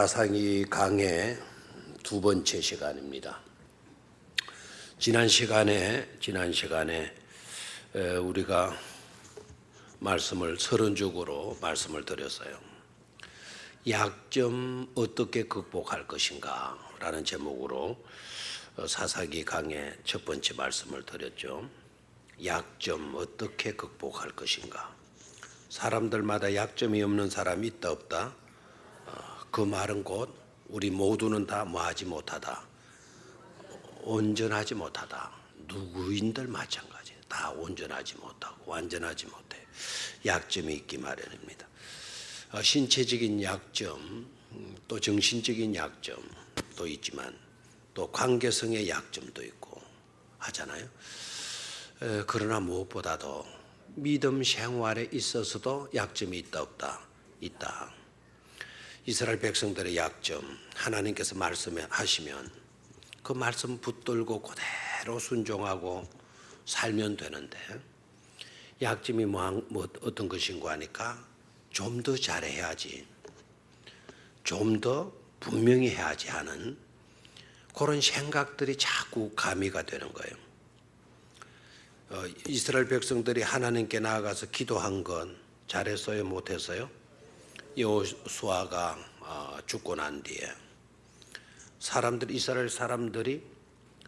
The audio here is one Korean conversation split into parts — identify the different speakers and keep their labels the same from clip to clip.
Speaker 1: 사상이 강의 두 번째 시간입니다. 지난 시간에 우리가 말씀을 서론적으로 말씀을 드렸어요. 약점 어떻게 극복할 것인가 라는 제목으로 사사기 강의 첫 번째 말씀을 드렸죠. 약점 어떻게 극복할 것인가. 사람들마다 약점이 없는 사람이 있다 없다? 그 말은 곧 우리 모두는 다 뭐하지 못하다, 온전하지 못하다. 누구인들 마찬가지. 다 온전하지 못하고 완전하지 못해. 약점이 있기 마련입니다. 신체적인 약점, 또 정신적인 약점도 있지만 또 관계성의 약점도 있고 하잖아요. 그러나 무엇보다도 믿음 생활에 있어서도 약점이 있다 없다? 있다. 이스라엘 백성들의 약점, 하나님께서 말씀하시면 그 말씀 붙들고 그대로 순종하고 살면 되는데, 약점이 어떤 것인가 하니까 좀 더 잘해야지, 좀 더 분명히 해야지 하는 그런 생각들이 자꾸 가미가 되는 거예요. 이스라엘 백성들이 하나님께 나아가서 기도한 건 잘했어요, 못했어요? 여호수아가 죽고 난 뒤에 이스라엘 사람들이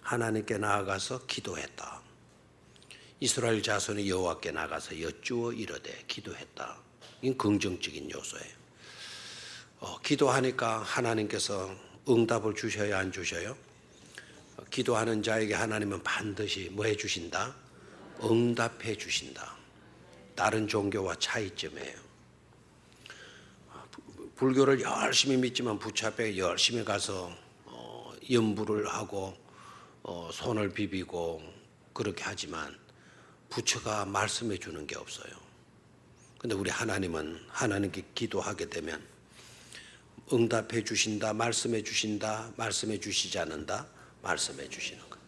Speaker 1: 하나님께 나아가서 기도했다. 이스라엘 자손이 여호와께 나가서 여쭈어 이르되 기도했다. 이건 긍정적인 요소예요. 기도하니까 하나님께서 응답을 주셔야 안 주셔요? 기도하는 자에게 하나님은 반드시 뭐 해주신다? 응답해 주신다. 다른 종교와 차이점이에요. 불교를 열심히 믿지만 부처 앞에 열심히 가서 염불을 하고 손을 비비고 그렇게 하지만 부처가 말씀해 주는 게 없어요. 근데 우리 하나님은 하나님께 기도하게 되면 응답해 주신다, 말씀해 주신다, 말씀해 주시지 않는다, 말씀해 주시는 거예요.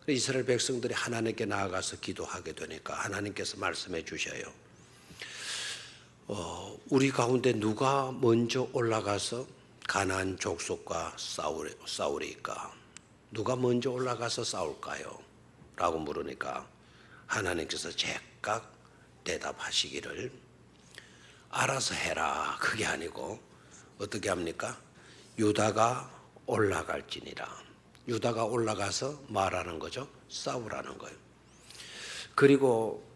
Speaker 1: 이스라엘 백성들이 하나님께 나아가서 기도하게 되니까 하나님께서 말씀해 주셔요. 우리 가운데 누가 먼저 올라가서 가나안 족속과 싸우리까? 누가 먼저 올라가서 싸울까요? 라고 물으니까 하나님께서 제각 대답하시기를 알아서 해라. 그게 아니고 어떻게 합니까? 유다가 올라갈지니라. 유다가 올라가서 말하는 거죠. 싸우라는 거예요. 그리고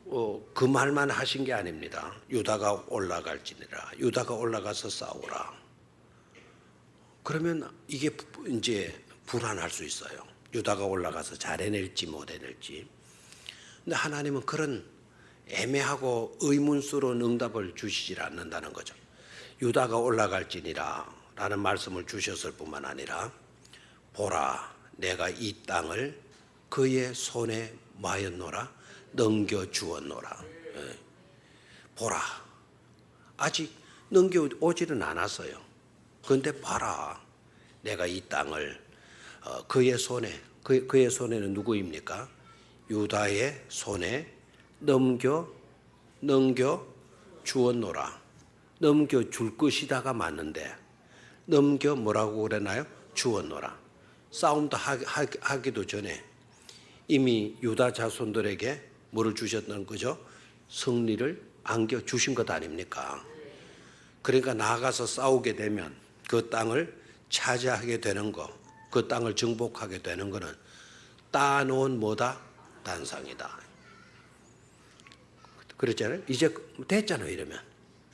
Speaker 1: 그 말만 하신 게 아닙니다. 유다가 올라갈지니라. 유다가 올라가서 싸우라. 그러면 이게 이제 불안할 수 있어요. 유다가 올라가서 잘 해낼지 못 해낼지. 근데 하나님은 그런 애매하고 의문스러운 응답을 주시질 않는다는 거죠. 유다가 올라갈지니라 라는 말씀을 주셨을 뿐만 아니라 보라, 내가 이 땅을 그의 손에 마였노라, 넘겨주었노라. 보라, 아직 넘겨오지는 않았어요. 그런데 봐라, 내가 이 땅을 그의 손에, 그의 손에는 누구입니까? 유다의 손에 넘겨주었노라. 넘겨줄 것이다가 맞는데 넘겨 뭐라고 그러나요? 주었노라. 싸움도 하기도 전에 이미 유다 자손들에게 뭐를 주셨던 거죠? 승리를 안겨주신 것 아닙니까? 그러니까 나아가서 싸우게 되면 그 땅을 차지하게 되는 거, 그 땅을 정복하게 되는 거는 따놓은 뭐다? 단상이다. 그랬잖아요. 이제 됐잖아요. 이러면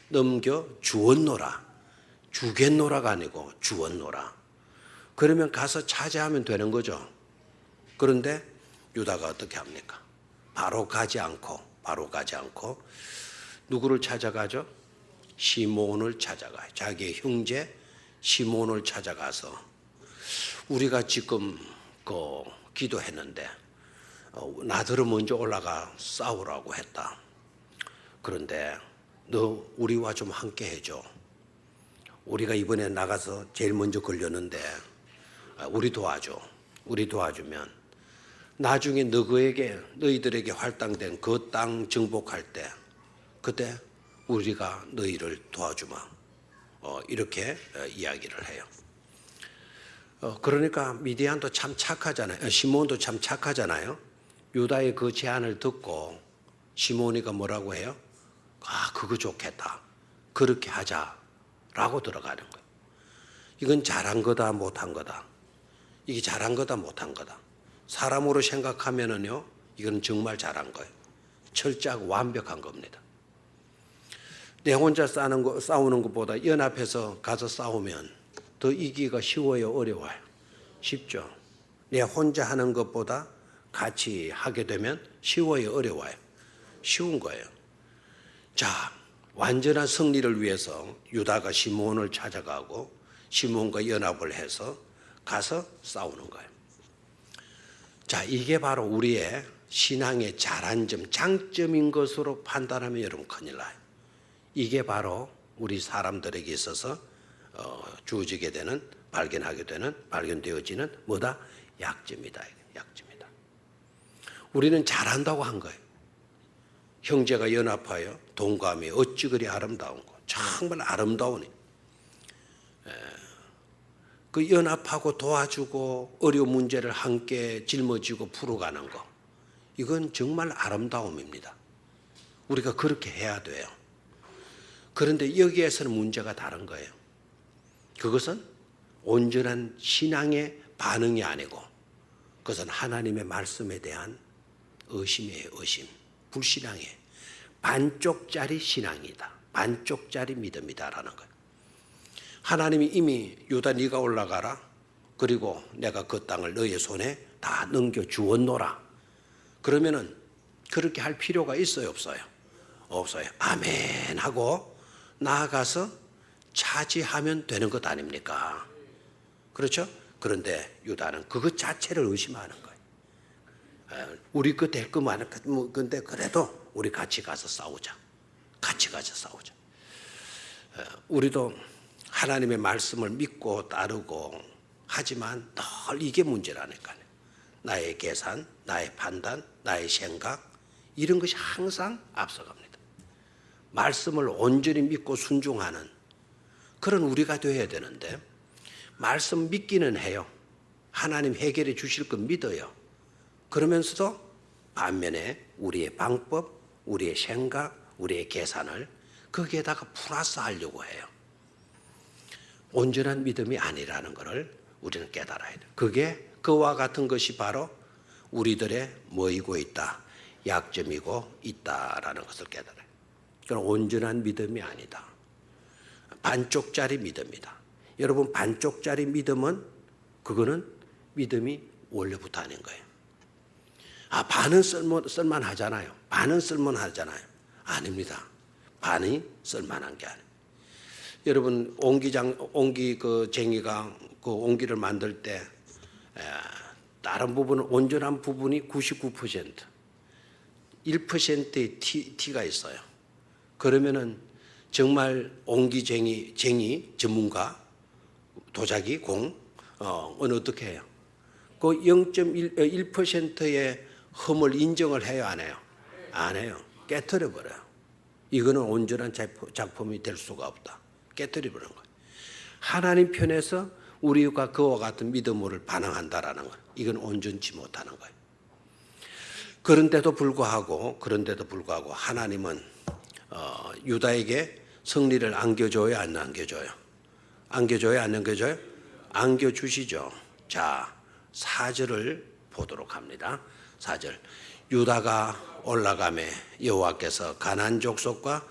Speaker 1: 넘겨주었노라. 주겠노라가 아니고 주었노라. 그러면 가서 차지하면 되는 거죠. 그런데 유다가 어떻게 합니까? 바로 가지 않고 누구를 찾아가죠? 시몬을 찾아가요. 자기의 형제 시몬을 찾아가서 우리가 지금 기도했는데 나더러 먼저 올라가 싸우라고 했다. 그런데 너 우리와 좀 함께 해줘. 우리가 이번에 나가서 제일 먼저 걸렸는데 우리 도와줘. 우리 도와주면 나중에 너희들에게 할당된 그 땅 정복할 때 그때 우리가 너희를 도와주마. 이렇게 이야기를 해요. 그러니까 미디안도 참 착하잖아요. 시몬도 참 착하잖아요. 유다의 그 제안을 듣고 시몬이가 뭐라고 해요? 그거 좋겠다. 그렇게 하자라고 들어가는 거예요. 이건 잘한 거다 못한 거다. 이게 잘한 거다 못한 거다. 사람으로 생각하면은요, 이건 정말 잘한 거예요. 철저하고 완벽한 겁니다. 내 혼자 싸우는 것보다 연합해서 가서 싸우면 더 이기기가 쉬워요, 어려워요? 쉽죠. 내 혼자 하는 것보다 같이 하게 되면 쉬워요, 어려워요? 쉬운 거예요. 자, 완전한 승리를 위해서 유다가 시몬을 찾아가고 시몬과 연합을 해서 가서 싸우는 거예요. 자, 이게 바로 우리의 신앙의 잘한 점, 장점인 것으로 판단하면 여러분 큰일 나요. 이게 바로 우리 사람들에게 있어서 주어지게 되는, 발견하게 되는, 발견되어지는 뭐다? 약점이다. 약점이다. 우리는 잘한다고 한 거예요. 형제가 연합하여 동감이 어찌 그리 아름다운 거. 정말 아름다우니. 그 연합하고 도와주고 어려운 문제를 함께 짊어지고 풀어가는 거. 이건 정말 아름다움입니다. 우리가 그렇게 해야 돼요. 그런데 여기에서는 문제가 다른 거예요. 그것은 온전한 신앙의 반응이 아니고 그것은 하나님의 말씀에 대한 의심이에요. 의심. 불신앙이에요. 반쪽짜리 신앙이다. 반쪽짜리 믿음이다라는 거예요. 하나님이 이미 유다 네가 올라가라. 그리고 내가 그 땅을 너의 손에 다 넘겨주었노라. 그러면은 그렇게 할 필요가 있어요, 없어요? 없어요. 아멘 하고 나아가서 차지하면 되는 것 아닙니까? 그렇죠? 그런데 유다는 그것 자체를 의심하는 거예요. 우리 거 될 거만 근데 그래도 우리 같이 가서 싸우자. 같이 가서 싸우자. 우리도 하나님의 말씀을 믿고 따르고 하지만 늘 이게 문제라니까요. 나의 계산, 나의 판단, 나의 생각 이런 것이 항상 앞서갑니다. 말씀을 온전히 믿고 순종하는 그런 우리가 되어야 되는데 말씀 믿기는 해요. 하나님 해결해 주실 건 믿어요. 그러면서도 반면에 우리의 방법, 우리의 생각, 우리의 계산을 거기에다가 플러스 하려고 해요. 온전한 믿음이 아니라는 것을 우리는 깨달아야 돼요. 그게 그와 같은 것이 바로 우리들의 뭐이고 있다. 약점이고 있다라는 것을 깨달아요. 그건 온전한 믿음이 아니다. 반쪽짜리 믿음이다. 여러분 반쪽짜리 믿음은 그거는 믿음이 원래부터 아닌 거예요. 반은 쓸만하잖아요. 반은 쓸만하잖아요. 아닙니다. 반이 쓸만한 게 아니에요. 여러분 옹기 그 쟁이가 그 옹기를 만들 때 다른 부분은 온전한 부분이 99%, 1%의 티가 있어요. 그러면은 정말 옹기쟁이 전문가 도자기 공 어떻게 해요? 그 0.1%의 흠을 인정을 해요, 안 해요? 안 해요. 깨트려 버려요. 이거는 온전한 작품이 될 수가 없다. 깨트려 버리는 거예요. 하나님 편에서 우리가 그와 같은 믿음으로 반응한다라는 것, 이건 온전치 못하는 거예요. 그런데도 불구하고 하나님은 유다에게 승리를 안겨줘요, 안 안겨줘요? 안겨줘요, 안 안겨줘요? 안겨주시죠. 자, 4절을 보도록 합니다. 4절. 유다가 올라가매 여호와께서 가나안 족속과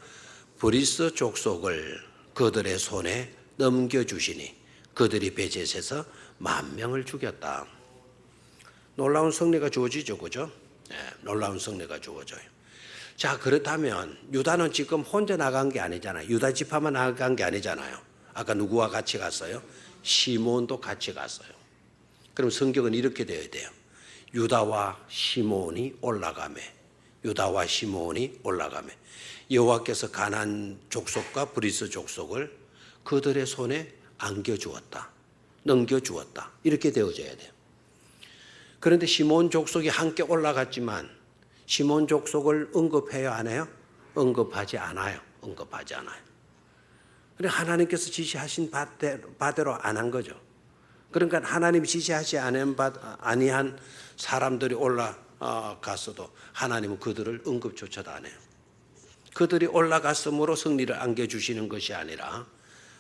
Speaker 1: 브리스 족속을 그들의 손에 넘겨주시니 그들이 베zet에서 10,000명을 죽였다. 놀라운 승리가 주어지죠, 그죠? 네, 놀라운 승리가 주어져요. 자, 그렇다면 유다는 지금 혼자 나간 게 아니잖아요. 유다 지파만 나간 게 아니잖아요. 아까 누구와 같이 갔어요? 시몬도 같이 갔어요. 그럼 성경은 이렇게 되어야 돼요. 유다와 시몬이 올라가매. 유다와 시몬이 올라가매. 여호와께서 가나안 족속과 브리스 족속을 그들의 손에 안겨주었다. 넘겨주었다. 이렇게 되어져야 돼요. 그런데 시몬 족속이 함께 올라갔지만 시몬 족속을 언급해요, 안 해요? 언급하지 않아요. 언급하지 않아요. 그러니까 하나님께서 지시하신 바대로 안 한 거죠. 그러니까 하나님이 지시하지 아니한 사람들이 올라갔어도 하나님은 그들을 언급조차도 안 해요. 그들이 올라갔으므로 승리를 안겨주시는 것이 아니라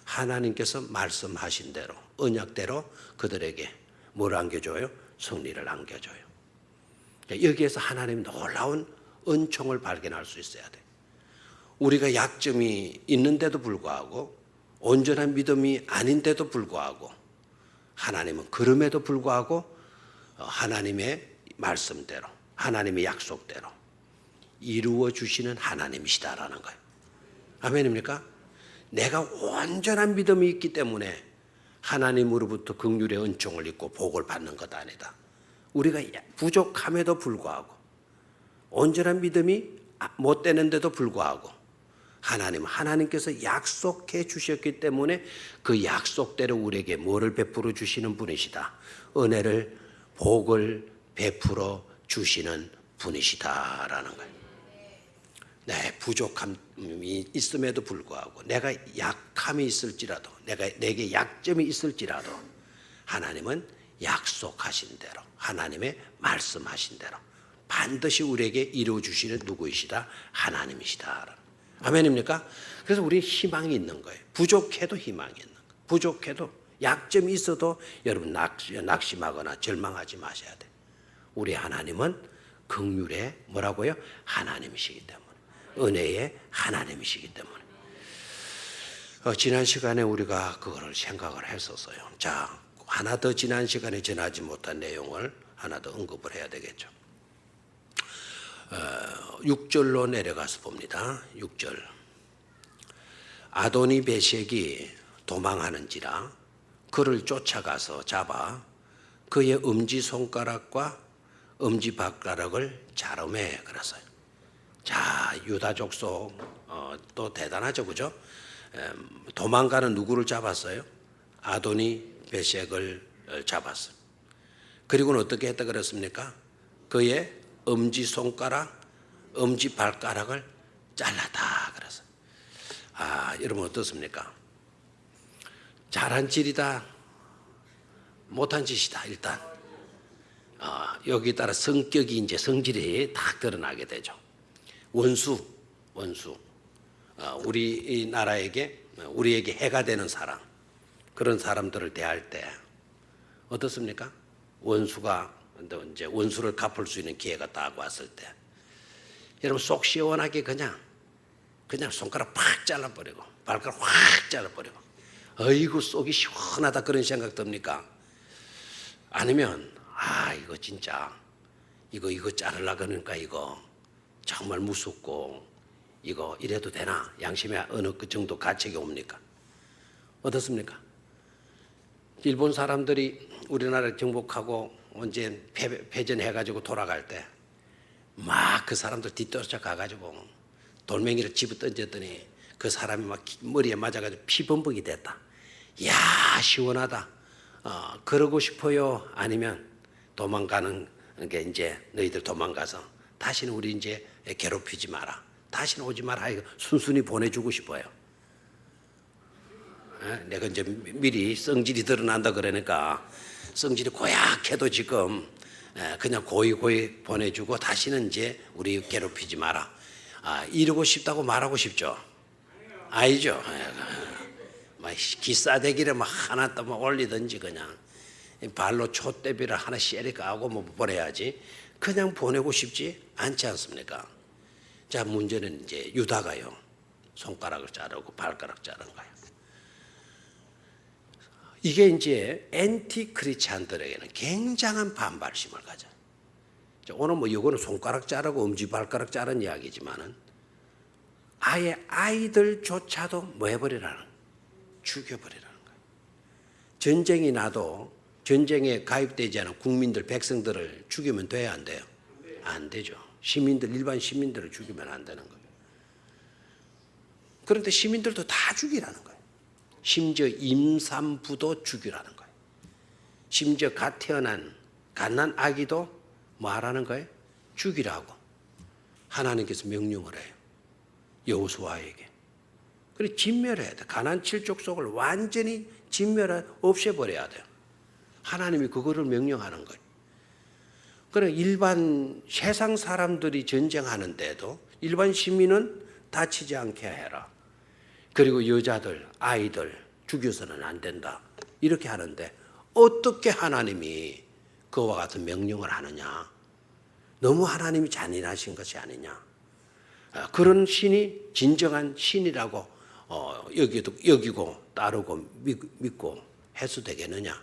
Speaker 1: 하나님께서 말씀하신 대로 언약대로 그들에게 뭘 안겨줘요? 승리를 안겨줘요. 여기에서 하나님의 놀라운 은총을 발견할 수 있어야 돼. 우리가 약점이 있는데도 불구하고 온전한 믿음이 아닌데도 불구하고 하나님은 그럼에도 불구하고 하나님의 말씀대로 하나님의 약속대로 이루어 주시는 하나님이시다라는 거예요. 아멘입니까? 내가 온전한 믿음이 있기 때문에 하나님으로부터 긍휼의 은총을 입고 복을 받는 것 아니다. 우리가 부족함에도 불구하고 온전한 믿음이 못 되는데도 불구하고 하나님께서 약속해 주셨기 때문에 그 약속대로 우리에게 뭐를 베풀어 주시는 분이시다. 은혜를 복을 베풀어 주시는 분이시다라는 거예요. 내 부족함이 있음에도 불구하고 내가 약함이 있을지라도 내게 약점이 있을지라도 하나님은 약속하신 대로 하나님의 말씀하신 대로 반드시 우리에게 이루어 주시는 누구이시다? 하나님이시다. 아멘입니까? 그래서 우리 희망이 있는 거예요. 부족해도 희망이 있는 거예요. 부족해도 약점이 있어도 여러분 낙심하거나 절망하지 마셔야 돼요. 우리 하나님은 긍휼의 뭐라고요? 하나님이시기 때문에 은혜의 하나님이시기 때문에 지난 시간에 우리가 그거를 생각을 했었어요. 자, 하나 더 지난 시간에 전하지 못한 내용을 하나 더 언급을 해야 되겠죠. 6절로 내려가서 봅니다. 6절. 아도니 베섹이 도망하는지라 그를 쫓아가서 잡아 그의 엄지손가락과 엄지발가락을 자르매 그랬어요. 자, 유다 족속 또 대단하죠, 그죠? 도망가는 누구를 잡았어요? 아도니 베섹을 잡았어요. 그리고는 어떻게 했다 그랬습니까? 그의 엄지손가락, 엄지발가락을 잘랐다 그랬어요. 여러분 어떻습니까? 잘한 짓이다, 못한 짓이다. 일단 여기 따라 성격이 이제 성질이 딱 드러나게 되죠. 원수, 우리에게 해가 되는 사람, 그런 사람들을 대할 때 어떻습니까? 원수가 이제 원수를 갚을 수 있는 기회가 딱 왔을 때, 여러분 속 시원하게 그냥 손가락 팍 잘라버리고 발가락 확 잘라버리고, 어이구 속이 시원하다 그런 생각 듭니까? 아니면 이거 진짜 이거 자르려고 하니까 이거 정말 무섭고 이거 이래도 되나? 양심에 어느 그 정도 가책이 옵니까? 어떻습니까? 일본 사람들이 우리나라를 정복하고 언제 패전해가지고 돌아갈 때 막 그 사람들 뒤쫓아가가지고 돌멩이를 집어 던졌더니 그 사람이 막 머리에 맞아가지고 피범벅이 됐다. 이야, 시원하다. 그러고 싶어요? 아니면 도망가는 게 이제 너희들 도망가서 다시는 우리 이제 괴롭히지 마라, 다시는 오지 마라, 이거 순순히 보내주고 싶어요. 내가 이제 미리 성질이 드러난다 그러니까 성질이 고약해도 지금 그냥 고이 보내주고 다시는 이제 우리 괴롭히지 마라, 이러고 싶다고 말하고 싶죠? 아니죠. 막 기싸대기를 막 하나 또 올리든지 그냥 발로 촛대비를 하나 쎄리 까고 뭐 보내야지 그냥 보내고 싶지 않지 않습니까? 자, 문제는 이제 유다가요 손가락을 자르고 발가락 자른 거예요. 이게 이제 엔티 크리스찬들에게는 굉장한 반발심을 가져요. 오늘 뭐 이거는 손가락 자르고 엄지발가락 자른 이야기지만은 아예 아이들조차도 뭐 해버리라는, 죽여버리라는 거예요. 전쟁이 나도 전쟁에 가입되지 않은 국민들, 백성들을 죽이면 돼야 안 돼요? 안 되죠. 시민들, 일반 시민들을 죽이면 안 되는 거예요. 그런데 시민들도 다 죽이라는 거예요. 심지어 임산부도 죽이라는 거예요. 심지어 갓 태어난 갓난 아기도 뭐 하라는 거예요? 죽이라고 하나님께서 명령을 해요. 여호수아에게. 그래 진멸해야 돼. 가나안 7족속을 완전히 없애버려야 돼요. 하나님이 그거를 명령하는 거예요. 그래 일반 세상 사람들이 전쟁하는데도 일반 시민은 다치지 않게 해라. 그리고 여자들, 아이들 죽여서는 안 된다. 이렇게 하는데 어떻게 하나님이 그와 같은 명령을 하느냐. 너무 하나님이 잔인하신 것이 아니냐. 그런 신이 진정한 신이라고 여기고 따르고 믿고 해서 되겠느냐.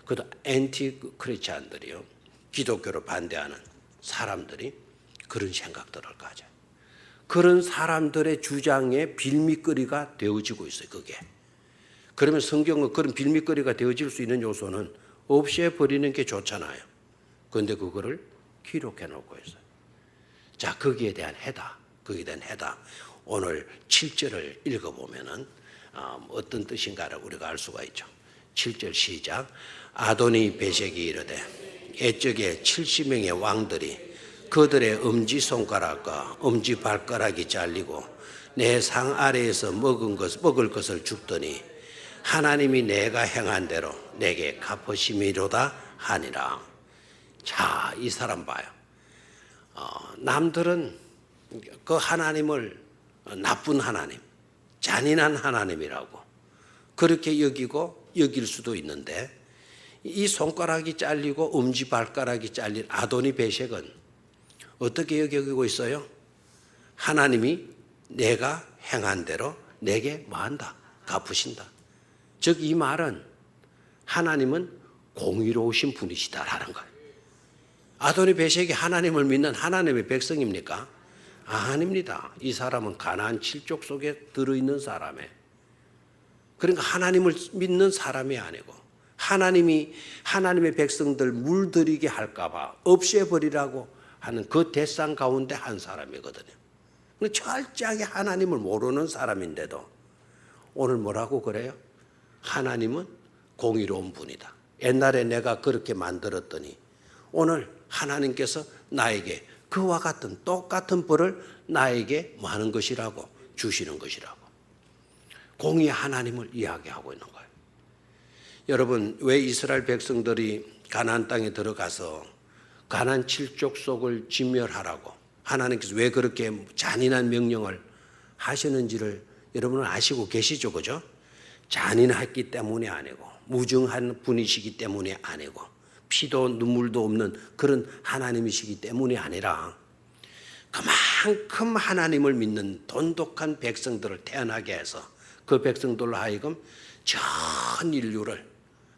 Speaker 1: 그것도 앤티 크리스찬들이요. 기독교를 반대하는 사람들이 그런 생각들을 가져요. 그런 사람들의 주장에 빌미거리가 되어지고 있어요. 그게. 그러면 성경은 그런 빌미거리가 되어질 수 있는 요소는 없애버리는 게 좋잖아요. 그런데 그거를 기록해 놓고 있어요. 자, 거기에 대한 해답. 오늘 7절을 읽어보면은 어떤 뜻인가를 우리가 알 수가 있죠. 7절 시작. 아도니 베섹이 이르되 옛적에 70명의 왕들이 그들의 엄지손가락과 엄지발가락이 잘리고 내 상 아래에서 먹을 것을 줍더니 하나님이 내가 행한 대로 내게 갚으심이로다 하니라. 자, 이 사람 봐요. 남들은 그 하나님을 나쁜 하나님, 잔인한 하나님이라고 그렇게 여길 수도 있는데 이 손가락이 잘리고 엄지발가락이 잘린 아도니 베섹은 어떻게 여기고 있어요? 하나님이 내가 행한 대로 내게 뭐한다? 갚으신다. 즉 이 말은 하나님은 공의로우신 분이시다라는 거예요. 아도니 베섹이 하나님을 믿는 하나님의 백성입니까? 아닙니다. 이 사람은 가나안 7족 속에 들어있는 사람이에요. 그러니까 하나님을 믿는 사람이 아니고 하나님이 하나님의 백성들 물들이게 할까봐 없애버리라고 하는 그 대상 가운데 한 사람이거든요. 철저하게 하나님을 모르는 사람인데도 오늘 뭐라고 그래요? 하나님은 공의로운 분이다. 옛날에 내가 그렇게 만들었더니 오늘 하나님께서 나에게 그와 같은 똑같은 벌을 나에게 뭐 하는 것이라고? 주시는 것이라고. 공의의 하나님을 이야기하고 있는 거예요. 여러분, 왜 이스라엘 백성들이 가나안 땅에 들어가서 가나안 7족속을 진멸하라고 하나님께서 왜 그렇게 잔인한 명령을 하시는지를 여러분은 아시고 계시죠, 그죠? 잔인했기 때문이 아니고 무정한 분이시기 때문이 아니고 피도 눈물도 없는 그런 하나님이시기 때문이 아니라 그만큼 하나님을 믿는 돈독한 백성들을 태어나게 해서 그 백성들로 하여금 전 인류를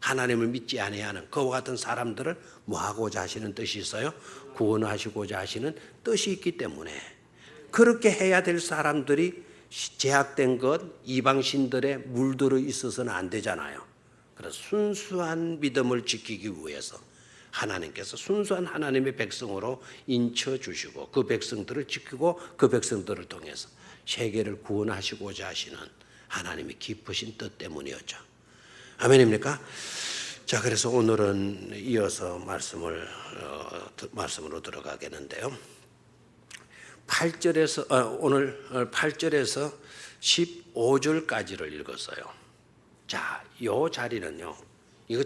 Speaker 1: 하나님을 믿지 아니하는 그와 같은 사람들을 뭐하고자 하시는 뜻이 있어요? 구원하시고자 하시는 뜻이 있기 때문에 그렇게 해야 될 사람들이 제약된 것 이방신들의 물들어 있어서는 안 되잖아요. 그래서 순수한 믿음을 지키기 위해서 하나님께서 순수한 하나님의 백성으로 인쳐주시고 그 백성들을 지키고 그 백성들을 통해서 세계를 구원하시고자 하시는 하나님의 깊으신 뜻 때문이었죠. 아멘입니까? 자, 그래서 오늘은 이어서 말씀으로 들어가겠는데요. 8절에서 오늘 8절에서 15절까지를 읽었어요. 자, 요 자리는요. 이거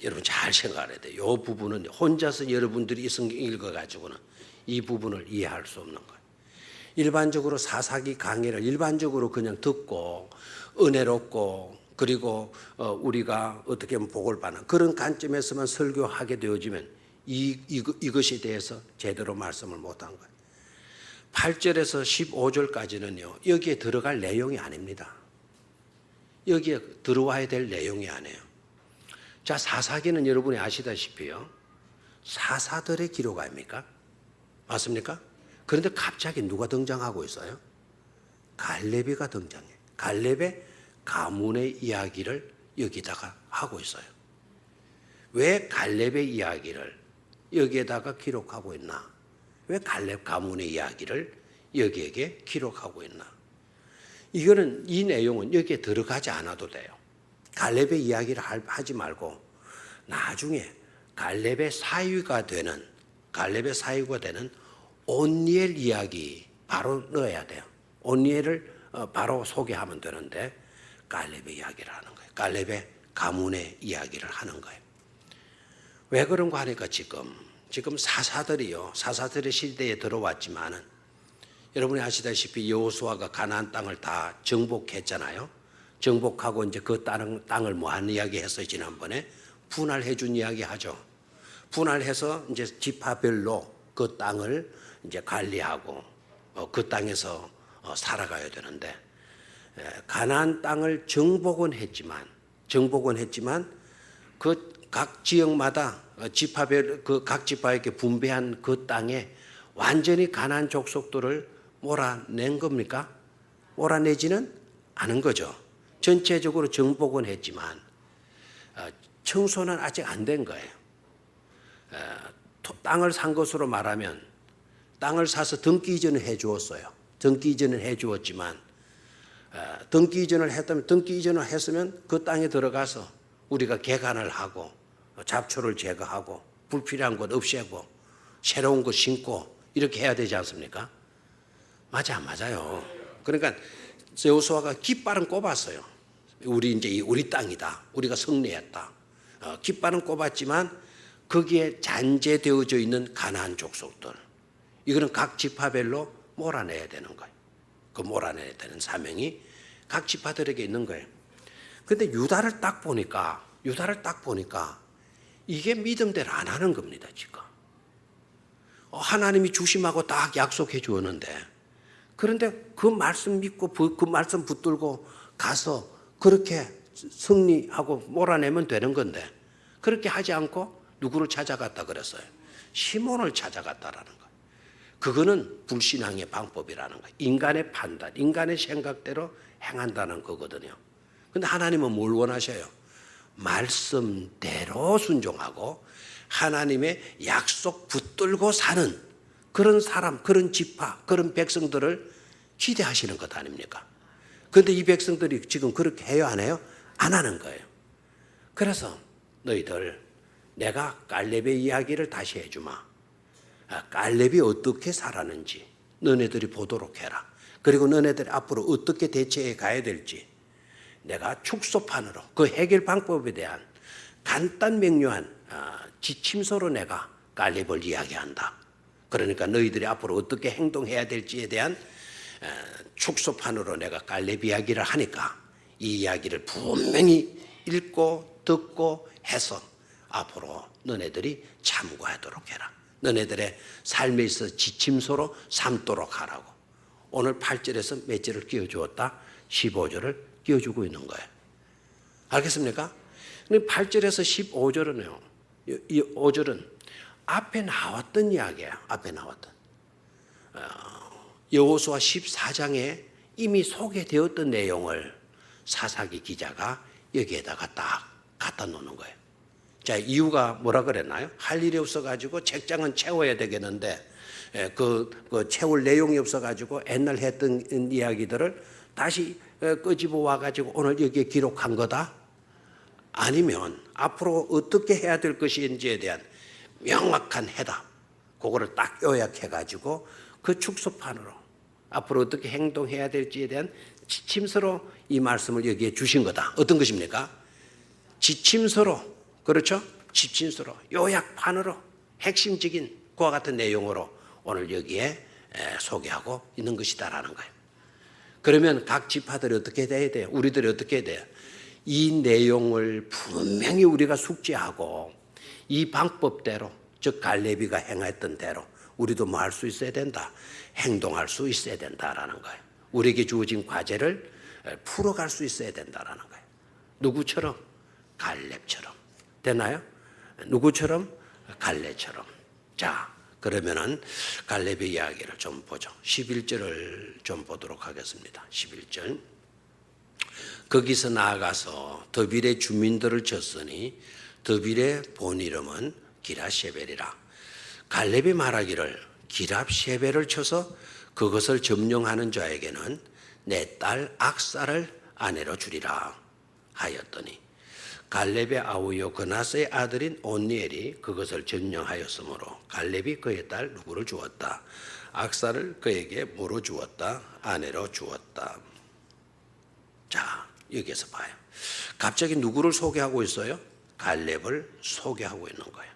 Speaker 1: 여러분 잘 생각해야 돼요. 이 부분은 혼자서 여러분들이 이 성경 읽어가지고는 이 부분을 이해할 수 없는 거예요. 일반적으로 사사기 강의를 일반적으로 그냥 듣고 은혜롭고 그리고 우리가 어떻게 보면 복을 받는 그런 관점에서만 설교하게 되어지면 이것에 대해서 제대로 말씀을 못한 거예요. 8절에서 15절까지는요. 여기에 들어갈 내용이 아닙니다. 여기에 들어와야 될 내용이 아니에요. 자, 사사기는 여러분이 아시다시피요. 사사들의 기록 아닙니까? 맞습니까? 그런데 갑자기 누가 등장하고 있어요? 갈렙이가 등장해요. 갈렙의 가문의 이야기를 여기다가 하고 있어요. 왜 갈렙의 이야기를 여기에다가 기록하고 있나? 왜 갈렙 가문의 이야기를 여기에게 기록하고 있나? 이 내용은 여기에 들어가지 않아도 돼요. 갈렙의 이야기를 하지 말고 나중에 갈렙의 사위가 되는 온니엘 이야기 바로 넣어야 돼요. 온니엘을 바로 소개하면 되는데 갈렙의 이야기를 하는 거예요. 갈렙의 가문의 이야기를 하는 거예요. 왜 그런가 하니까 지금 사사들의 시대에 들어왔지만은 여러분이 아시다시피 여호수아가 가나안 땅을 다 정복했잖아요. 정복하고 이제 그 땅을 뭐 하는 이야기 했어요. 지난번에 분할해 준 이야기 하죠. 분할해서 이제 지파별로 그 땅을 이제 관리하고 그 땅에서 살아가야 되는데 가나안 땅을 정복은 했지만 그 각 지역마다 지파별 그 각 지파에게 분배한 그 땅에 완전히 가나안 족속들을 몰아낸 겁니까? 몰아내지는 않은 거죠. 전체적으로 정복은 했지만 청소는 아직 안 된 거예요. 땅을 산 것으로 말하면 땅을 사서 등기 이전을 해 주었어요. 등기 이전을 해 주었지만 등기 이전을 했으면 그 땅에 들어가서 우리가 개간을 하고 잡초를 제거하고 불필요한 것 없애고 새로운 것 심고 이렇게 해야 되지 않습니까? 맞아요. 그러니까 여호수아가 깃발은 꼽았어요. 우리 땅이다. 우리가 승리했다. 깃발은 꼽았지만 거기에 잔재되어져 있는 가나안 족속들, 이거는 각 지파별로 몰아내야 되는 거예요. 그 몰아내야 되는 사명이 각 지파들에게 있는 거예요. 그런데 유다를 딱 보니까 이게 믿음대로 안 하는 겁니다. 지금 하나님이 주심하고 딱 약속해 주었는데, 그런데 그 말씀 믿고 그 말씀 붙들고 가서 그렇게 승리하고 몰아내면 되는 건데, 그렇게 하지 않고 누구를 찾아갔다 그랬어요? 시몬을 찾아갔다라는 거예요. 그거는 불신앙의 방법이라는 거예요. 인간의 판단, 인간의 생각대로 행한다는 거거든요. 그런데 하나님은 뭘 원하셔요? 말씀대로 순종하고 하나님의 약속 붙들고 사는 그런 사람, 그런 지파, 그런 백성들을 기대하시는 것 아닙니까? 그런데 이 백성들이 지금 그렇게 해요, 안 해요? 안 하는 거예요. 그래서 너희들, 내가 갈렙의 이야기를 다시 해주마. 갈렙이 어떻게 살았는지 너네들이 보도록 해라. 그리고 너네들이 앞으로 어떻게 대처해 가야 될지 내가 축소판으로 그 해결 방법에 대한 간단 명료한 지침서로 내가 갈렙을 이야기한다. 그러니까 너희들이 앞으로 어떻게 행동해야 될지에 대한 축소판으로 내가 갈렙 이야기를 하니까 이 이야기를 분명히 읽고 듣고 해서 앞으로 너네들이 참고하도록 해라. 너네들의 삶에 있어 지침서로 삼도록 하라고. 오늘 8절에서 몇 절을 끼워주었다? 15절을 끼워주고 있는 거예요. 알겠습니까? 8절에서 15절은요, 이 5절은 앞에 나왔던 이야기예요. 앞에 나왔던. 여호수아 14장에 이미 소개되었던 내용을 사사기 기자가 여기에다가 딱 갖다 놓는 거예요. 자, 이유가 뭐라 그랬나요? 할 일이 없어가지고 책장은 채워야 되겠는데 그 채울 내용이 없어가지고 옛날 했던 이야기들을 다시 끄집어 와가지고 오늘 여기에 기록한 거다? 아니면 앞으로 어떻게 해야 될 것인지에 대한 명확한 해답, 그거를 딱 요약해가지고 그 축소판으로 앞으로 어떻게 행동해야 될지에 대한 지침서로 이 말씀을 여기에 주신 거다. 어떤 것입니까? 지침서로, 그렇죠? 지침서로, 요약판으로, 핵심적인 그와 같은 내용으로 오늘 여기에 소개하고 있는 것이다라는 거예요. 그러면 각 지파들이 어떻게 돼야 돼요? 우리들이 어떻게 해야 돼요? 이 내용을 분명히 우리가 숙지하고 이 방법대로, 즉 갈렙이가 행했던 대로 우리도 뭐 할 수 있어야 된다. 행동할 수 있어야 된다라는 거예요. 우리에게 주어진 과제를 풀어갈 수 있어야 된다라는 거예요. 누구처럼? 갈렙처럼. 되나요? 누구처럼? 갈렙처럼. 자, 그러면은 갈렙의 이야기를 좀 보죠. 11절을 좀 보도록 하겠습니다. 11절. 거기서 나아가서 더빌의 주민들을 쳤으니 더빌의 본 이름은 기라셰벨이라. 갈렙이 말하기를 기랍셰벨을 쳐서 그것을 점령하는 자에게는 내 딸 악사를 아내로 주리라 하였더니 갈렙의 아우요 그나스의 아들인 온니엘이 그것을 점령하였으므로 갈렙이 그의 딸 누구를 주었다. 악사를 그에게 뭐로 주었다? 아내로 주었다. 자, 여기에서 봐요. 갑자기 누구를 소개하고 있어요? 갈렙을 소개하고 있는 거예요.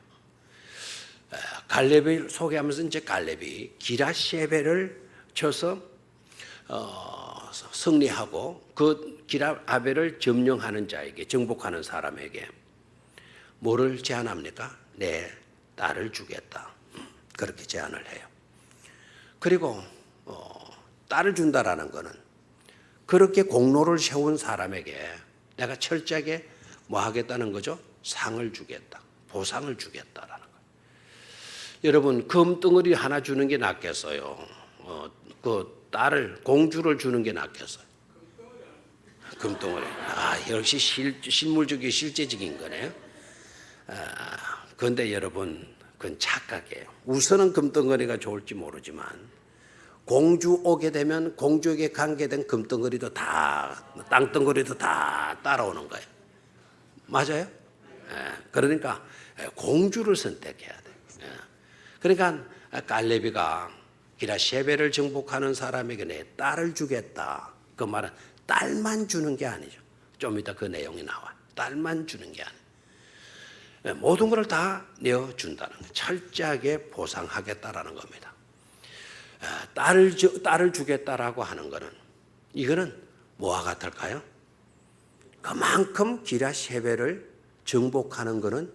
Speaker 1: 갈렙을 소개하면서 이제 갈렙이 기라시에벨을 쳐서 승리하고 그 기라아벨을 점령하는 자에게, 정복하는 사람에게 뭐를 제안합니까? 내 딸을 주겠다. 그렇게 제안을 해요. 그리고 딸을 준다라는 것은 그렇게 공로를 세운 사람에게 내가 철저하게 뭐 하겠다는 거죠? 상을 주겠다. 보상을 주겠다라는 거예요. 여러분, 금덩어리 하나 주는 게 낫겠어요? 그 딸을, 공주를 주는 게 낫겠어요? 금덩어리. 역시 실물적이고 실제적인 거네요. 그런데 여러분, 그건 착각이에요. 우선은 금덩어리가 좋을지 모르지만 공주 오게 되면 공주에게 관계된 금덩어리도 다, 땅덩어리도 다 따라오는 거예요. 맞아요? 그러니까 공주를 선택해야 돼요. 그러니까 갈렙이가 기라시에벨을 정복하는 사람에게 내 딸을 주겠다. 그 말은 딸만 주는 게 아니죠. 좀 이따 그 내용이 나와요. 딸만 주는 게 아니에요. 모든 것을 다 내어준다는 거예요. 철저하게 보상하겠다라는 겁니다. 딸을 주겠다라고 하는 것은 이거는 뭐와 같을까요? 그만큼 기라시에벨을 정복하는 것은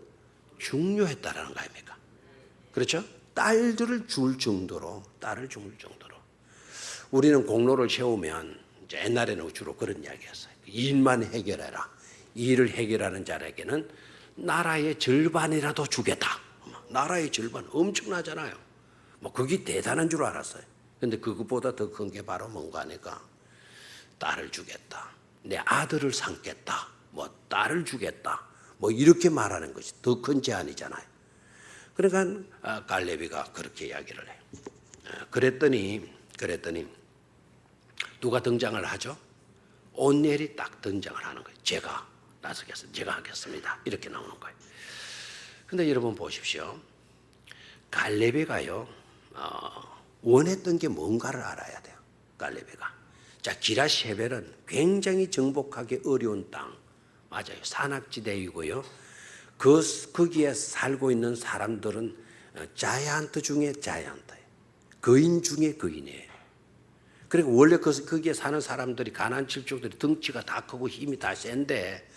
Speaker 1: 중요했다라는 거 아닙니까? 그렇죠? 딸을 줄 정도로 우리는 공로를 세우면 이제 옛날에는 주로 그런 이야기였어요. 일만 해결해라. 일을 해결하는 자에게는 나라의 절반이라도 주겠다. 나라의 절반 엄청나잖아요. 뭐 그게 대단한 줄 알았어요. 근데 그것보다 더 큰 게 바로 뭔가 하니까 딸을 주겠다. 내 아들을 삼겠다. 뭐 딸을 주겠다. 뭐 이렇게 말하는 것이 더 큰 제안이잖아요. 그러니까 갈렙이가 그렇게 이야기를 해요. 그랬더니 누가 등장을 하죠? 온니엘이 딱 등장을 하는 거예요. 제가 나서겠습니다. 제가 하겠습니다. 이렇게 나오는 거예요. 근데 여러분 보십시오. 갈렙이가요, 원했던 게 뭔가를 알아야 돼요. 갈렙이가. 자, 기라시에벨은 굉장히 정복하기 어려운 땅. 맞아요. 산악지대이고요. 거기에 살고 있는 사람들은 자이언트 중에 자이언트예요. 거인 중에 거인이에요. 그리고 원래 거기에 사는 사람들이 가나안 칠족들이 덩치가 다 크고 힘이 다 센데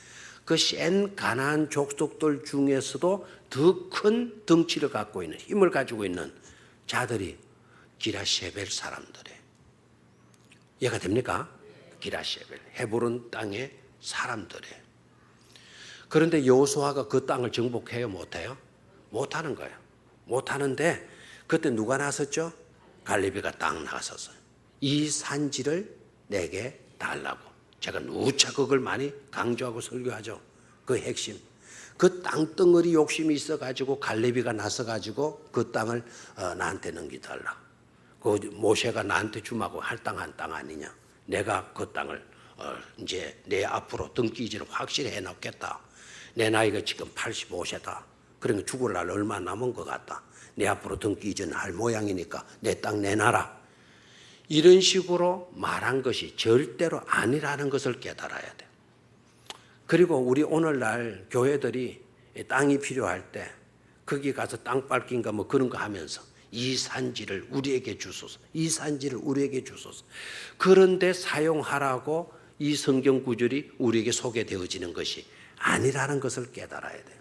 Speaker 1: 그 센 가나안 족속들 중에서도 더 큰 덩치를 갖고 있는, 힘을 가지고 있는 자들이 기라시에벨 사람들이에요. 이해가 됩니까? 기라시에벨, 헤브론 땅의 사람들이에요. 그런데 여호수아가 그 땅을 정복해요? 못해요? 못하는 거예요. 못하는데 그때 누가 나섰죠? 갈렙이가 딱 나섰어요. 이 산지를 내게 달라고. 제가 누차 그걸 많이 강조하고 설교하죠. 그 핵심. 그 땅덩어리 욕심이 있어가지고 갈렙이가 나서가지고 그 땅을 나한테 넘기달라. 그 모세가 나한테 주마고 할당한 땅 아니냐. 내가 그 땅을 이제 내 앞으로 등기이지를 확실히 해놓겠다. 내 나이가 지금 85세다. 그러니까 죽을 날 얼마 남은 것 같다. 내 앞으로 등기이지는 할 모양이니까 내 땅 내놔라. 이런 식으로 말한 것이 절대로 아니라는 것을 깨달아야 돼요. 그리고 우리 오늘날 교회들이 땅이 필요할 때 거기 가서 땅 밟기인가 뭐 그런 거 하면서 이 산지를 우리에게 주소서. 이 산지를 우리에게 주소서. 그런데 사용하라고 이 성경 구절이 우리에게 소개되어지는 것이 아니라는 것을 깨달아야 돼요.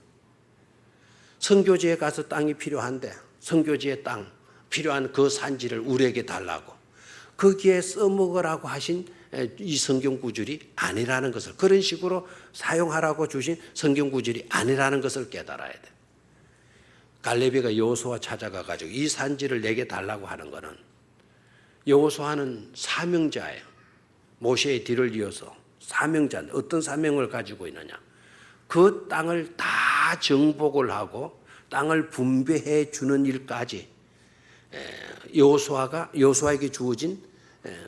Speaker 1: 선교지에 가서 땅이 필요한데 선교지의 땅 필요한 그 산지를 우리에게 달라고 거기에 써먹으라고 하신 이 성경 구절이 아니라는 것을, 그런 식으로 사용하라고 주신 성경 구절이 아니라는 것을 깨달아야 돼. 갈렙이가 여호수아 찾아가 가지고 이 산지를 내게 달라고 하는 것은 여호수아는 사명자예요. 모세의 뒤를 이어서 사명자인데 어떤 사명을 가지고 있느냐? 그 땅을 다 정복을 하고 땅을 분배해 주는 일까지 여호수아에게 주어진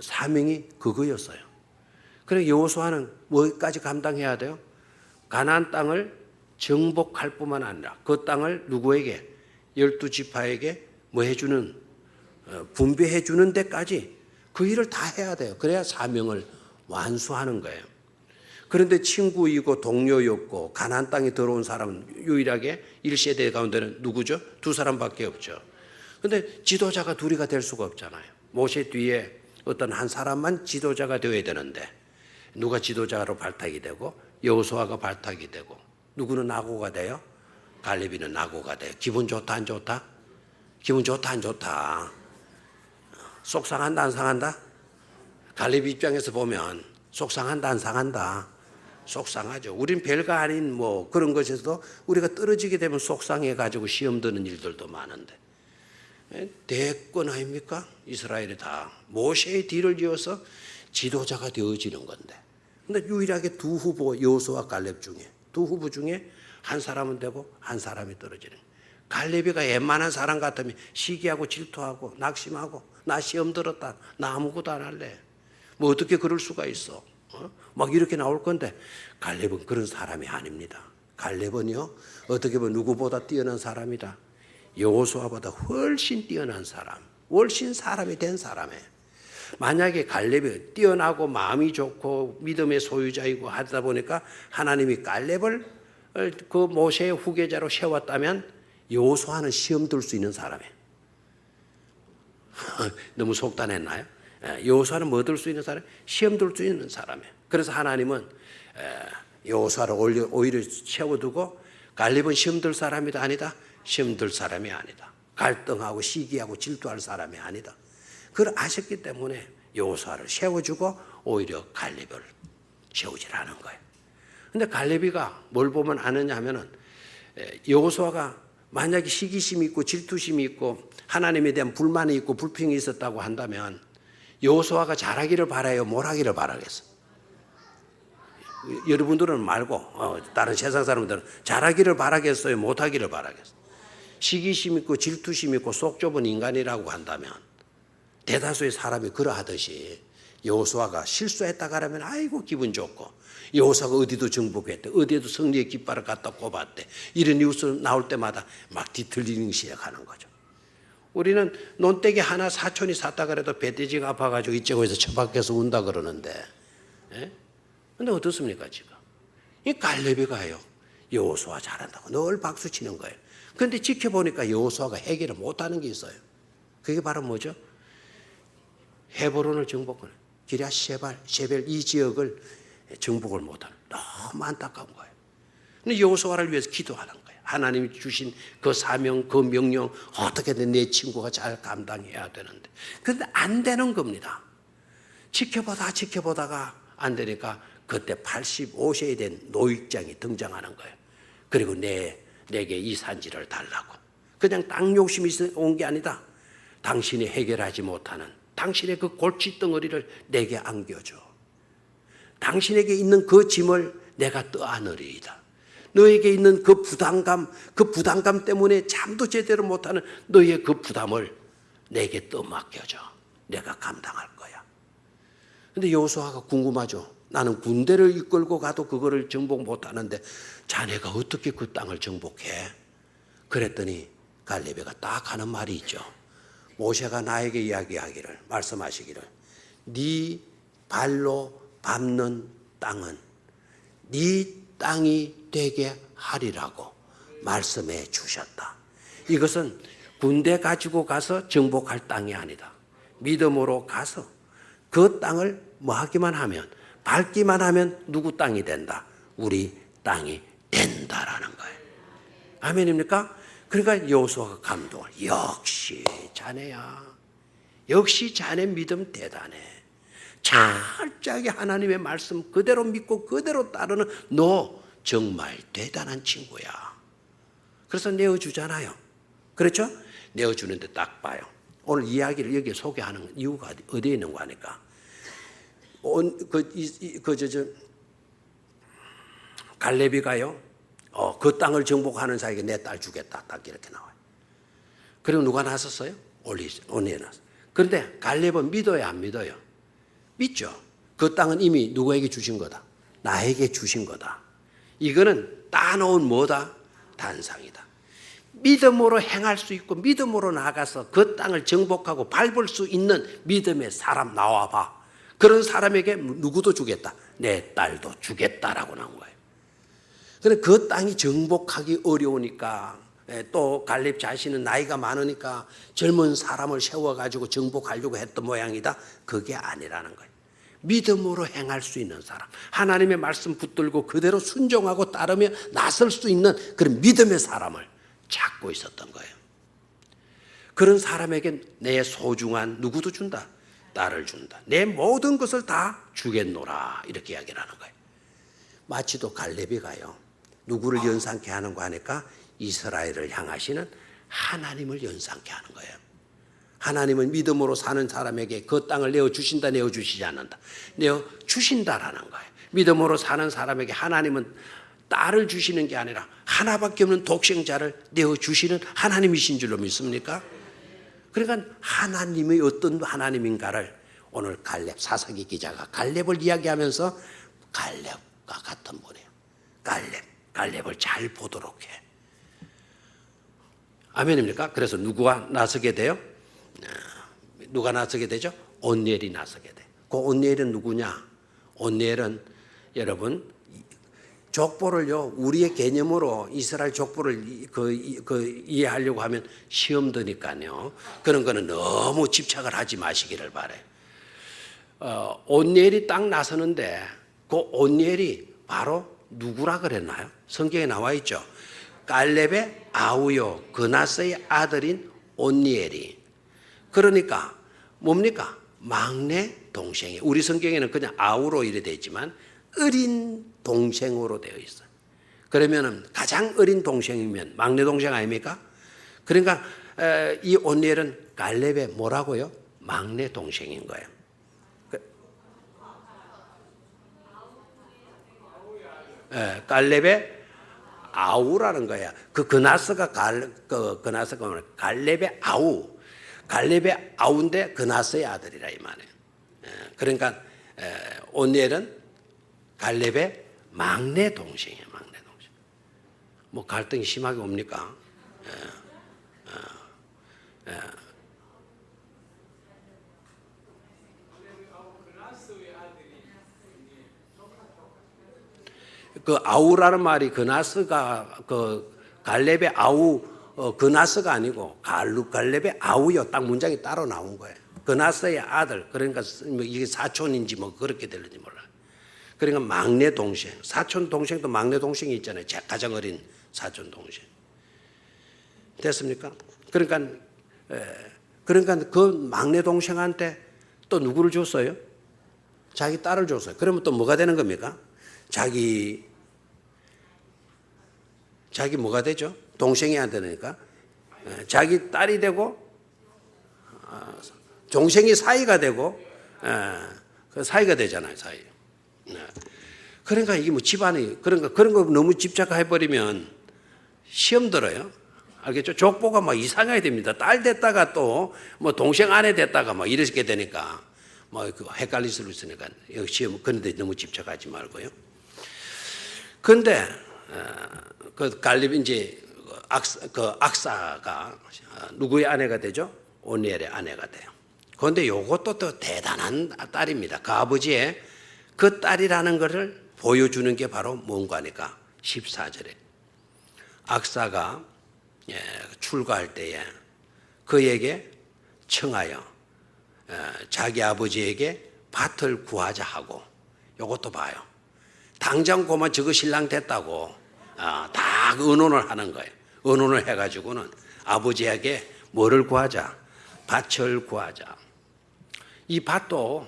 Speaker 1: 사명이 그거였어요. 그래서 여호수아는 뭐까지 감당해야 돼요? 가나안 땅을 정복할 뿐만 아니라 그 땅을 누구에게? 12지파에게 뭐 해주는, 분배해 주는 데까지 그 일을 다 해야 돼요. 그래야 사명을 완수하는 거예요. 그런데 친구이고 동료였고 가나안 땅에 들어온 사람은 유일하게 1세대 가운데는 누구죠? 두 사람밖에 없죠. 그런데 지도자가 둘이가 될 수가 없잖아요. 모세 뒤에 어떤 한 사람만 지도자가 되어야 되는데 누가 지도자로 발탁이 되고 여호수아가 발탁이 되고 누구는 나고가 돼요? 갈렙이는 나고가 돼요. 기분 좋다 안 좋다? 기분 좋다 안 좋다? 속상한다 안 상한다? 갈렙 입장에서 보면 속상한다 안 상한다? 속상하죠. 우린 별거 아닌 뭐 그런 것에서도 우리가 떨어지게 되면 속상해가지고 시험 드는 일들도 많은데 대권 아닙니까? 이스라엘이 다 모세의 뒤를 이어서 지도자가 되어지는 건데, 근데 유일하게 두 후보 여호수아 갈렙 중에 두 후보 중에 한 사람은 되고 한 사람이 떨어지는. 갈렙이가 웬만한 사람 같으면 시기하고 질투하고 낙심하고 나 시험 들었다, 나 아무것도 안 할래, 뭐 어떻게 그럴 수가 있어, 막 이렇게 나올 건데 갈렙은 그런 사람이 아닙니다. 갈렙은요 어떻게 보면 누구보다 뛰어난 사람이다. 여호수아보다 훨씬 뛰어난 사람, 훨씬 사람이 된 사람이에요. 만약에 갈렙이 뛰어나고 마음이 좋고 믿음의 소유자이고 하다 보니까 하나님이 갈렙을 그 모세의 후계자로 세웠다면 여호수아는 시험 들 수 있는 사람이에요. 너무 속단했나요? 여호수아는 뭐 들 수 있는 사람? 시험 들 수 있는 사람이에요. 그래서 하나님은 여호수아를 오히려 세워두고 갈렙은 시험 들 사람이다 아니다? 시험 들 사람이 아니다. 갈등하고 시기하고 질투할 사람이 아니다. 그걸 아셨기 때문에 여호수아를 세워주고 오히려 갈렙을 세우질 않은 거예요. 근데 갈렙이가 뭘 보면 아느냐 하면은 여호수아가 만약에 시기심이 있고 질투심이 있고 하나님에 대한 불만이 있고 불평이 있었다고 한다면 여호수아가 잘하기를 바라요, 못하기를 바라겠어? 여러분들은 말고 다른 세상 사람들은 잘하기를 바라겠어요, 못하기를 바라겠어? 시기심 있고 질투심 있고 속 좁은 인간이라고 한다면 대다수의 사람이 그러하듯이 여호수아가 실수했다 그러면 아이고 기분 좋고, 여호수아가 어디도 정복했대, 어디에도 승리의 깃발을 갖다 꼽았대, 이런 뉴스 나올 때마다 막 뒤틀리기 시작하는 거죠. 우리는 논대기 하나 사촌이 샀다 그래도 배돼지가 아파가지고 이쪽에서 처박혀서 운다 그러는데, 근데 어떻습니까 지금? 이 갈렙이가요 여호수아 잘한다고 늘 박수 치는 거예요. 그런데 지켜보니까 여호수아가 해결을 못하는 게 있어요. 그게 바로 뭐죠? 헤브론을 정복을, 기럇 셰벨 이 지역을 정복을 못하는, 너무 안타까운 거예요. 근데 여호수아를 위해서 기도하는 거예요. 하나님이 주신 그 사명, 그 명령 어떻게든 내 친구가 잘 감당해야 되는데, 그런데 안 되는 겁니다. 지켜보다가 안 되니까 그때 85세에 된 노익장이 등장하는 거예요. 그리고 내게 이 산지를 달라고. 그냥 땅 욕심이 온 게 아니다. 당신이 해결하지 못하는 당신의 그 골칫덩어리를 내게 안겨줘. 당신에게 있는 그 짐을 내가 떠안으리이다. 너에게 있는 그 부담감 때문에 잠도 제대로 못하는 너의 그 부담을 내게 떠맡겨줘. 내가 감당할 거야. 근데 여호수아가 궁금하죠. 나는 군대를 이끌고 가도 그거를 정복 못하는데 자네가 어떻게 그 땅을 정복해? 그랬더니 갈렙이가 딱 하는 말이 있죠. 모세가 나에게 이야기하기를, 말씀하시기를, 네 발로 밟는 땅은 네 땅이 되게 하리라고 말씀해 주셨다. 이것은 군대 가지고 가서 정복할 땅이 아니다. 믿음으로 가서 그 땅을 뭐 하기만 하면, 밟기만 하면 누구 땅이 된다? 우리 땅이 된다라는 거예요. 아멘입니까? 그러니까 여호수아가 감동을, 역시 자네야, 역시 자네 믿음 대단해. 철저하게 하나님의 말씀 그대로 믿고 그대로 따르는 너 정말 대단한 친구야. 그래서 내어주잖아요. 그렇죠? 내어주는데 딱 봐요. 오늘 이야기를 여기 소개하는 이유가 어디에 있는 거 하니까, 갈렙이가요, 그 땅을 정복하는 자에게 내 딸 주겠다. 딱 이렇게 나와요. 그리고 누가 나섰어요? 온리에 나섰어요. 그런데 갈렙은 믿어요, 안 믿어요? 믿죠. 그 땅은 이미 누구에게 주신 거다? 나에게 주신 거다. 이거는 따놓은 뭐다? 단상이다. 믿음으로 행할 수 있고 믿음으로 나가서 그 땅을 정복하고 밟을 수 있는 믿음의 사람 나와봐. 그런 사람에게 누구도 주겠다. 내 딸도 주겠다라고 나온 거예요. 그런데 그 땅이 정복하기 어려우니까 또 갈렙 자신은 나이가 많으니까 젊은 사람을 세워가지고 정복하려고 했던 모양이다. 그게 아니라는 거예요. 믿음으로 행할 수 있는 사람, 하나님의 말씀 붙들고 그대로 순종하고 따르며 나설 수 있는 그런 믿음의 사람을 찾고 있었던 거예요. 그런 사람에게 내 소중한 누구도 준다. 딸을 준다. 내 모든 것을 다 주겠노라. 이렇게 이야기를 하는 거예요. 마치도 갈렙이 가요. 누구를 연상케 하는 거 하니까 이스라엘을 향하시는 하나님을 연상케 하는 거예요. 하나님은 믿음으로 사는 사람에게 그 땅을 내어주신다, 내어주시지 않는다. 내어주신다라는 거예요. 믿음으로 사는 사람에게 하나님은 딸을 주시는 게 아니라 하나밖에 없는 독생자를 내어주시는 하나님이신 줄로 믿습니까? 그러니까 하나님이 어떤 하나님인가를 오늘 갈렙, 사사기 기자가 갈렙을 이야기하면서 갈렙과 같은 분이에요. 갈렙을 잘 보도록 해. 아멘입니까? 그래서 누구가 나서게 돼요? 누가 나서게 되죠? 온니엘이 나서게 돼. 그 온니엘은 누구냐? 온니엘은 여러분 족보를요, 우리의 개념으로 이스라엘 족보를 이해하려고 하면 시험 드니까요. 그런 거는 너무 집착을 하지 마시기를 바래요. 온니엘이 딱 나서는데 그 온니엘이 바로 누구라 그랬나요? 성경에 나와 있죠. 갈렙의 아우요 그나스의 아들인 온니엘이. 그러니까 뭡니까? 막내 동생이. 우리 성경에는 그냥 아우로 이래 되어 있지만 어린 동생으로 되어 있어요. 그러면은 가장 어린 동생이면 막내 동생 아닙니까? 그러니까 이 온니엘은 갈렙의 뭐라고요? 막내 동생인 거예요. 갈렙의 아우라는 거야. 그나스가 갈렙의 아우. 갈렙의 아우인데 그나스의 아들이라 이 말이에요. 그러니까 온니엘은 갈렙의 막내 동생이에요. 막내 동생. 뭐 갈등이 심하게 옵니까? 그 아우라는 말이 그나스가 그 갈렙의 아우 그나스가 아니고 갈렙의 아우요. 딱 문장이 따로 나온 거예요. 그나스의 아들. 그러니까 이게 사촌인지 뭐 그렇게 될는지 몰라요. 그러니까 막내 동생. 사촌 동생도 막내 동생이 있잖아요. 가장 어린 사촌 동생. 됐습니까? 그러니까 그 막내 동생한테 또 누구를 줬어요? 자기 딸을 줬어요. 그러면 또 뭐가 되는 겁니까? 자기 뭐가 되죠? 동생이 안 되니까 자기 딸이 되고 동생이 사이가 되고 그 사이가 되잖아요. 사이. 그러니까 이게 뭐 집안이 그런 거 너무 집착해 버리면 시험 들어요. 알겠죠? 족보가 막 이상하게 됩니다. 딸 됐다가 또 뭐 동생 아내 됐다가 막 이렇게 되니까 뭐 헷갈릴 수 있으니까 시험 그런데 너무 집착하지 말고요. 그런데 그 갈렙 이제 악사가 누구의 아내가 되죠? 온니엘의 아내가 돼요. 그런데 이것도 또 대단한 딸입니다. 그 아버지의 그 딸이라는 것을 보여주는 게 바로 뭔가 하니까 14절에 악사가 출가할 때에 그에게 청하여 자기 아버지에게 밭을 구하자 하고 이것도 봐요. 당장 고만 저거 신랑 됐다고 다 의논을 하는 거예요. 의논을 해가지고는 아버지에게 뭐를 구하자? 밭을 구하자. 이 밭도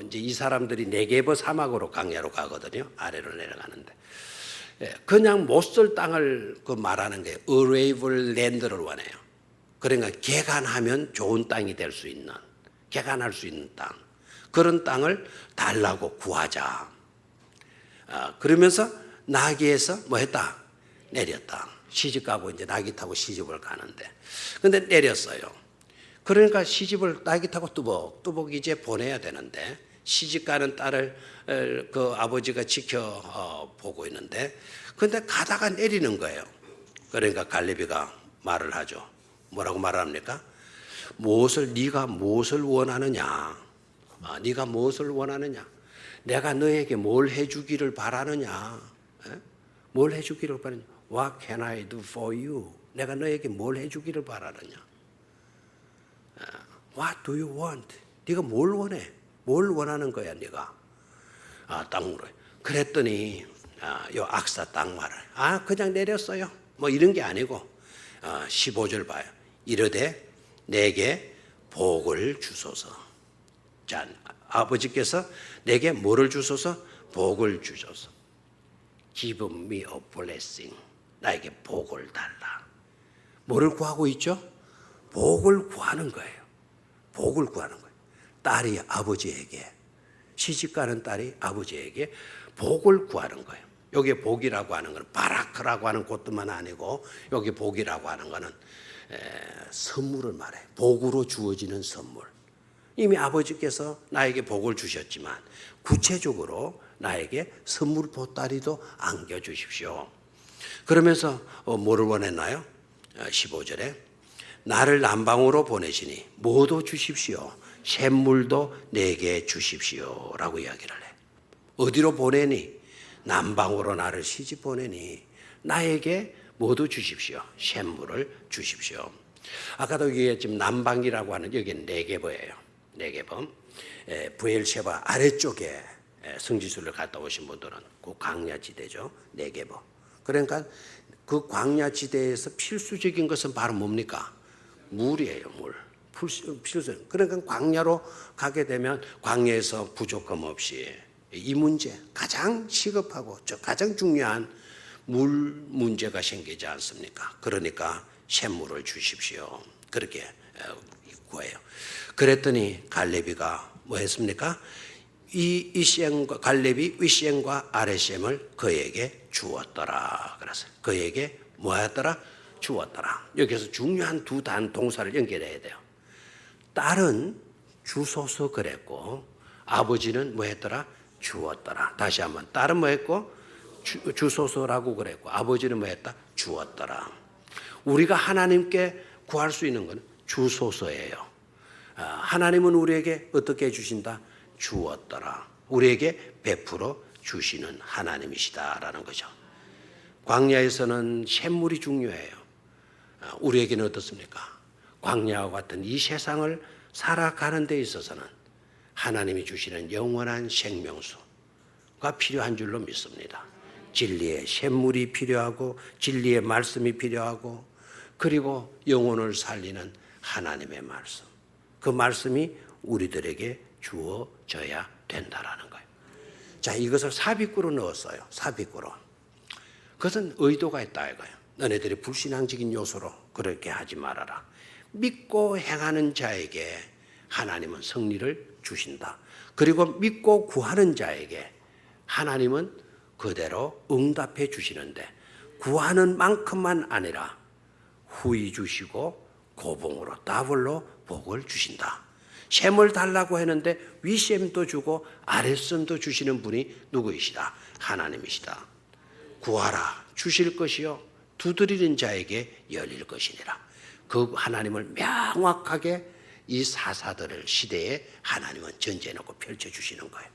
Speaker 1: 이제 이 사람들이 네게버 사막으로 강야로 가거든요. 아래로 내려가는데 그냥 못 쓸 땅을 말하는 게 어레이블 랜드를 원해요. 그러니까 개간하면 좋은 땅이 될 수 있는, 개간할 수 있는 땅, 그런 땅을 달라고 구하자. 그러면서 나귀에서 뭐 했다? 내렸다. 시집 가고 이제 나귀 타고 시집을 가는데, 근데 내렸어요. 그러니까 시집을 나귀 타고 뚜벅 이제 보내야 되는데 시집 가는 딸을 그 아버지가 지켜보고 있는데, 근데 가다가 내리는 거예요. 그러니까 갈렙이가 말을 하죠. 뭐라고 말합니까? 네가 무엇을 원하느냐? 네가 무엇을 원하느냐? 내가 너에게 뭘 해주기를 바라느냐? 에? 뭘 해주기를 바라느냐? What can I do for you? 내가 너에게 뭘 해주기를 바라느냐? What do you want? 네가 뭘 원해? 뭘 원하는 거야, 네가? 딱 물어요. 그랬더니 요 악사 딱 말을. 그냥 내렸어요. 뭐 이런 게 아니고 15절 봐요. 이르되 내게 복을 주소서. 자, 아버지께서 내게 뭐를 주소서? 복을 주소서. Give me a blessing. 나에게 복을 달라. 뭐를 구하고 있죠? 복을 구하는 거예요. 복을 구하는 거예요. 딸이 아버지에게, 시집가는 딸이 아버지에게 복을 구하는 거예요. 여기 복이라고 하는 건 바라크라고 하는 것뿐만 아니고 여기 복이라고 하는 것은 선물을 말해요. 복으로 주어지는 선물. 이미 아버지께서 나에게 복을 주셨지만 구체적으로 나에게 선물 보따리도 안겨주십시오. 그러면서 뭐를 원했나요? 15절에 나를 남방으로 보내시니 뭐도 주십시오. 샘물도 내게 주십시오 라고 이야기를 해. 어디로 보내니? 남방으로 나를 시집 보내니 나에게 뭐도 주십시오. 샘물을 주십시오. 아까도 얘기했지만 남방이라고 하는 여기는 네게버예요. 네게버. 브엘셰바 아래쪽에 성지순례를 갔다 오신 분들은 그 광야지대죠. 네게버. 그러니까 그 광야지대에서 필수적인 것은 바로 뭡니까? 물이에요. 물. 필수. 그러니까 광야로 가게 되면 광야에서 부족함 없이 이 문제 가장 시급하고 가장 중요한 물 문제가 생기지 않습니까? 그러니까 샘물을 주십시오. 그렇게 구해요. 그랬더니 갈렙이가 뭐 했습니까? 이시엠과 갈렙이 위시엠과 아레셈을 그에게 주었더라. 그래서 그에게 뭐 했더라? 주었더라. 여기서 중요한 두 단 동사를 연결해야 돼요. 딸은 주소서 그랬고 아버지는 뭐 했더라? 주었더라. 다시 한번 딸은 뭐 했고 주소서라고 그랬고 아버지는 뭐 했다? 주었더라. 우리가 하나님께 구할 수 있는 건 주소서예요. 하나님은 우리에게 어떻게 해주신다? 주었더라. 우리에게 베풀어 주시는 하나님이시다라는 거죠. 광야에서는 샘물이 중요해요. 우리에게는 어떻습니까? 광야와 같은 이 세상을 살아가는 데 있어서는 하나님이 주시는 영원한 생명수가 필요한 줄로 믿습니다. 진리의 샘물이 필요하고 진리의 말씀이 필요하고 그리고 영혼을 살리는 하나님의 말씀. 그 말씀이 우리들에게 주어져야 된다라는 거예요. 자, 이것을 삽입구로 넣었어요. 삽입구로. 그것은 의도가 있다 이거예요. 너네들이 불신앙적인 요소로 그렇게 하지 말아라. 믿고 행하는 자에게 하나님은 승리를 주신다. 그리고 믿고 구하는 자에게 하나님은 그대로 응답해 주시는데 구하는 만큼만 아니라 후히 주시고 고봉으로 더블로 복을 주신다. 셈을 달라고 했는데 위셈도 주고 아랫셈도 주시는 분이 누구이시다? 하나님이시다. 구하라 주실 것이요 두드리는 자에게 열릴 것이니라. 그 하나님을 명확하게 이 사사들을 시대에 하나님은 전제해놓고 펼쳐주시는 거예요.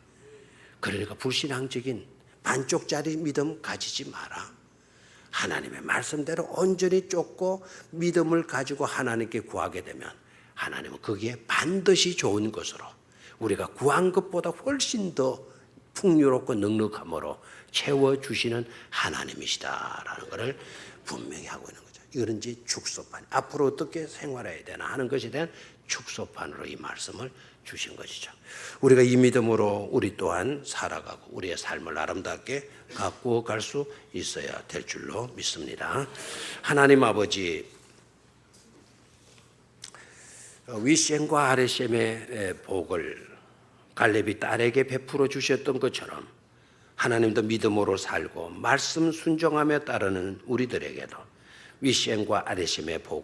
Speaker 1: 그러니까 불신앙적인 반쪽짜리 믿음 가지지 마라. 하나님의 말씀대로 온전히 쫓고 믿음을 가지고 하나님께 구하게 되면 하나님은 거기에 반드시 좋은 것으로 우리가 구한 것보다 훨씬 더 풍요롭고 넉넉함으로 채워주시는 하나님이시다라는 것을 분명히 하고 있는 거죠. 이거는 이제 축소판. 앞으로 어떻게 생활해야 되나 하는 것에 대한 축소판으로 이 말씀을 주신 것이죠. 우리가 이 믿음으로 우리 또한 살아가고 우리의 삶을 아름답게 가꾸어 갈 수 있어야 될 줄로 믿습니다. 하나님 아버지, 위셈과 아랫셈의 복을 갈렙이 딸에게 베풀어 주셨던 것처럼 하나님도 믿음으로 살고 말씀 순종하며 따르는 우리들에게도 위셈과 아랫셈의 복을